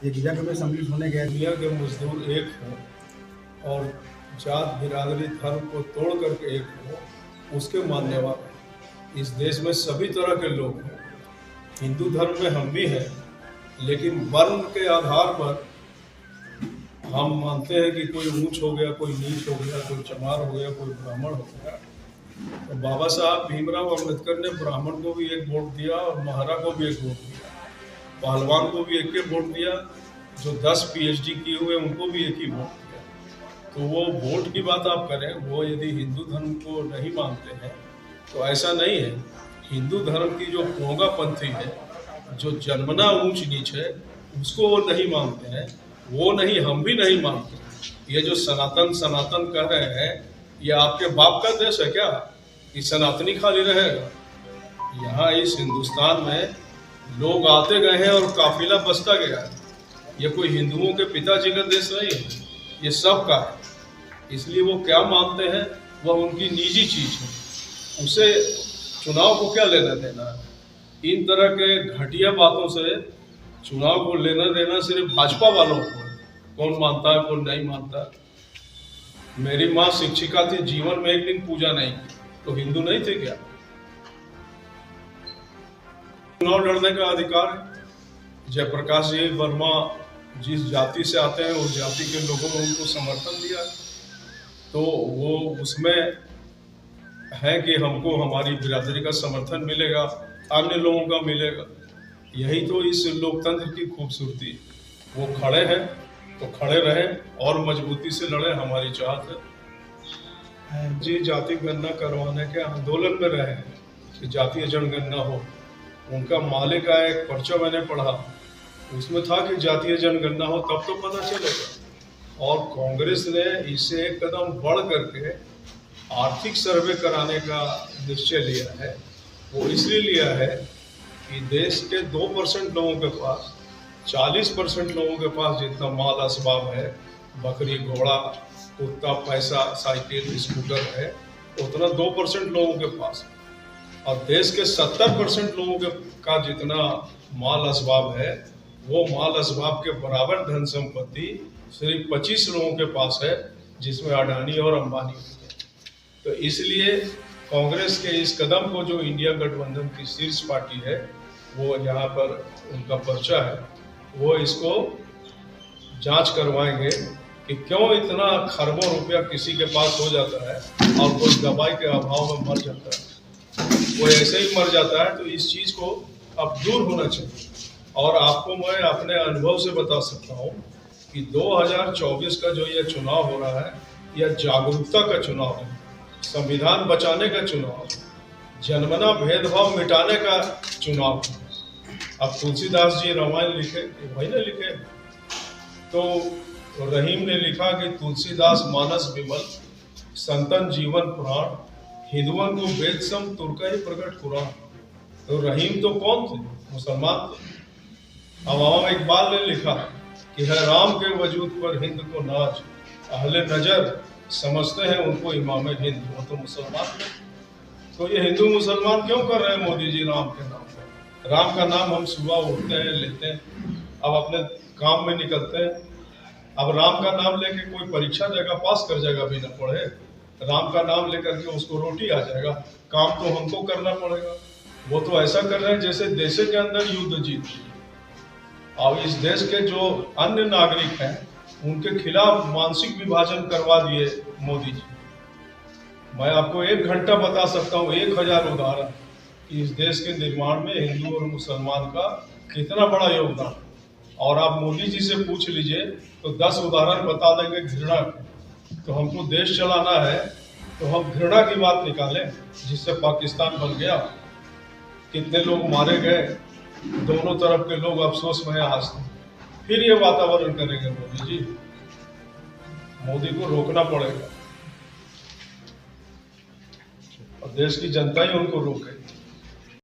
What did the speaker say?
ये गिरजा में सम्मिलित होने गए। दुनिया के मजदूर एक हों और जात बिरादरी धर्म को तोड़ करके एक हो, उसके मानने वाले इस देश में सभी तरह के लोग हैं। हिंदू धर्म में हम भी हैं, लेकिन वर्ण के आधार पर हम मानते हैं कि कोई ऊंच हो गया, कोई नीच हो गया, कोई चमार हो गया, कोई ब्राह्मण हो गया। तो बाबा साहब भीमराव अम्बेडकर ने ब्राह्मण को भी एक वोट दिया और महारा को भी एक वोट दिया, पहलवान को भी एक वोट दिया, जो 10 PhD किए हुए उनको भी एक ही वोट दिया। तो वो वोट की बात आप करें, वो यदि हिंदू धर्म को नहीं मानते हैं तो ऐसा नहीं है। हिंदू धर्म की जो पोंगापंथी है, जो जन्मना ऊंच नीच है, उसको वो नहीं मानते हैं। वो नहीं, हम भी नहीं मानते। ये जो सनातन सनातन कह रहे हैं, ये आपके बाप का देश है क्या कि सनातनी खाली रहेगा? यहाँ इस हिंदुस्तान में लोग आते गए हैं और काफिला बसता गया है। ये कोई हिंदुओं के पिताजी का देश नहीं है, ये सब का है। इसलिए वो क्या मानते हैं वह उनकी निजी चीज है, उसे चुनाव को क्या लेना देना है। इन तरह के घटिया बातों से चुनाव को लेना देना सिर्फ भाजपा वालों को है। कौन मानता है, कौन नहीं मानता। मेरी माँ शिक्षिका थी, जीवन में एक दिन पूजा नहीं की, तो हिंदू नहीं थे क्या? चुनाव लड़ने का अधिकार है। जयप्रकाश जी वर्मा जिस जाति से आते हैं उस जाति के लोगों ने उनको समर्थन दिया, तो वो उसमें है कि हमको हमारी बिरादरी का समर्थन मिलेगा, अन्य लोगों का मिलेगा। यही तो इस लोकतंत्र की खूबसूरती। वो खड़े हैं तो खड़े रहें और मजबूती से लड़े, हमारी चाहत है। जी जाति गणना करवाने के आंदोलन में रहे कि जातीय जनगणना हो। उनका मालिक का एक पर्चा मैंने पढ़ा, उसमें था कि जातीय जनगणना हो तब तो पता चलेगा। और कांग्रेस ने इससे एक कदम बढ़ करके आर्थिक सर्वे कराने का निश्चय लिया है। वो इसलिए लिया है कि देश के 2% लोगों के पास 40% लोगों के पास जितना माल असबाब है, बकरी घोड़ा कुत्ता पैसा साइकिल स्कूटर है, उतना 2% लोगों के पास है। और देश के 70% लोगों के का जितना माल असबाब है, वो माल असबाब के बराबर धन संपत्ति सिर्फ 25 लोगों के पास है, जिसमें अडानी और अंबानी है। तो इसलिए कांग्रेस के इस कदम को, जो इंडिया गठबंधन की शीर्ष पार्टी है, वो यहाँ पर उनका पर्चा है, वो इसको जांच करवाएंगे कि क्यों इतना खरबों रुपया किसी के पास हो जाता है और कोई दवाई के अभाव में मर जाता है, वो ऐसे ही मर जाता है। तो इस चीज को अब दूर होना चाहिए। और आपको मैं अपने अनुभव से बता सकता हूँ कि 2024 का जो ये चुनाव हो रहा है, यह जागरूकता का चुनाव है, संविधान बचाने का चुनाव है, जन्मना भेदभाव मिटाने का चुनाव है। अब तुलसीदास जी रामायण लिखे, वही ने लिखे। तो रहीम ने लिखा कि तुलसीदास मानस विमल, संतन जीवन पुराण, हिंदुओं को वेद सम तुर्का ही प्रकट कुरान। तो रहीम तो कौन थे? मुसलमान थे। अवाम इकबाल ने लिखा कि है राम के वजूद पर हिंद को नाज, अहले नजर समझते हैं उनको इमाम हिंद। वो तो मुसलमान थे। तो ये हिंदू मुसलमान क्यों कर रहे हैं मोदी जी राम के नाम पर? राम का नाम हम सुबह उठते हैं, लेते हैं, अब अपने काम में निकलते हैं। अब राम का नाम लेके कोई परीक्षा देगा, पास कर जाएगा बिना पढ़े? राम का नाम लेकर के उसको रोटी आ जाएगा? काम तो हमको करना पड़ेगा। वो तो ऐसा कर रहे हैं जैसे देश के अंदर युद्ध जीत लिए। अब इस देश के जो अन्य नागरिक हैं, उनके खिलाफ मानसिक विभाजन करवा दिए मोदी जी। मैं आपको 1 घंटा बता सकता हूँ, 1000 उदाहरण कि इस देश के निर्माण में हिंदू और मुसलमान का कितना बड़ा योगदान। और आप मोदी जी से पूछ लीजिए तो 10 उदाहरण बता देंगे घृणा के। तो हमको देश चलाना है तो हम घृणा की बात निकालें, जिससे पाकिस्तान बन गया, कितने लोग मारे गए, दोनों तरफ के लोग अफसोस में आज फिर ये वातावरण करेंगे मोदी जी। मोदी को रोकना पड़ेगा और देश की जनता ही उनको रोके।